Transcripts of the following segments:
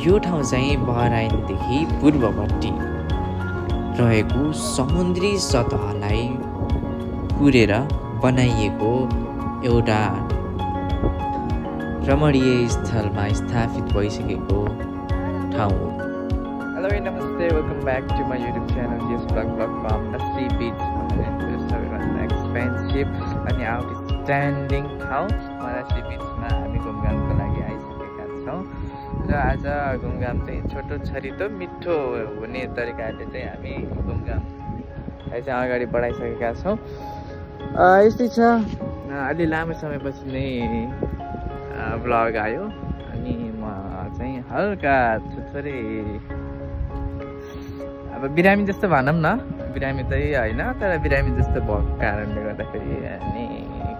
यो ठाउँ चाहिँ बहराइनदेखि पूर्वपट्टि रहेको समुद्री सतहलाई कुरेर बनाइएको एउटा रमणीय स्थलमा स्थापित भइसकेको ठाउँ हो। हेलो नमस्ते, welcome back to my YouTube channel GS blog from the sea beach. सबैभन्दा एक्सपेन्सिभ अनि आउटस्ट्यान्डिङ ठाउँ मलाई सी बिचमा हामी घुमघामको लागि आइसकेका छौँ। र आज घुमघाम चाहिँ छोटो छरितो मिठो हुने तरिकाले चाहिँ हामी घुमघामलाई चाहिँ अगाडि बढाइसकेका छौँ। यस्तै छ, अलि लामो समयपछि नै ब्लग आयो अनि म चाहिँ हल्का थोरै अब बिरामी जस्तो भनौँ न, बिरामी चाहिँ होइन तर बिरामी जस्तो भएको कारणले गर्दाखेरि अनि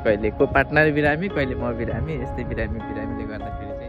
कहिले को पार्टनर बिरामी, कहिले म बिरामी, यस्तै बिरामीले गर्दाखेरि चाहिँ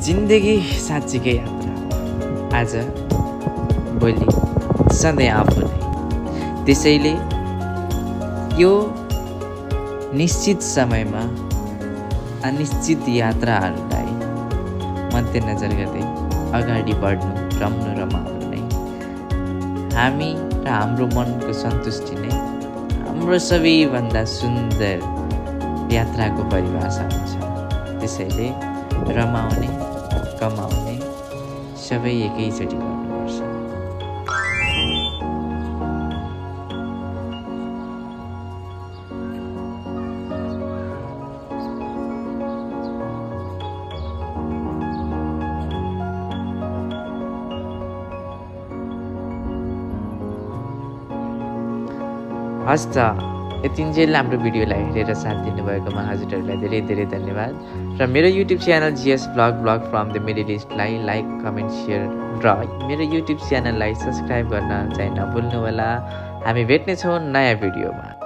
जिन्दगी साँच्चीकै यात्रा हो। आज भोलि सधैँ आफू नै। त्यसैले यो निश्चित समयमा अनिश्चित यात्राहरूलाई मध्यनजर गर्दै अगाडि बढ्नु, रम्नु, रमाउनु नै हामी र हाम्रो मनको सन्तुष्टि नै हाम्रो सबैभन्दा सुन्दर यात्राको परिभाषा हुन्छ। त्यसैले रमाउने, कमाउने सबै एकैचोटि गर्नुपर्छ। हस् त, यतिन्जेल हाम्रो भिडियोलाई हेरेर साथ दिनुभएकोमा हजुरहरूलाई धेरै धेरै धन्यवाद। र मेरो YouTube channel GS blog from the middle इस्टलाई लाइक, कमेन्ट, सेयर र मेरो युट्युब च्यानललाई सब्सक्राइब गर्न चाहिँ नभुल्नुहोला। हामी भेट्नेछौँ नयाँ भिडियोमा।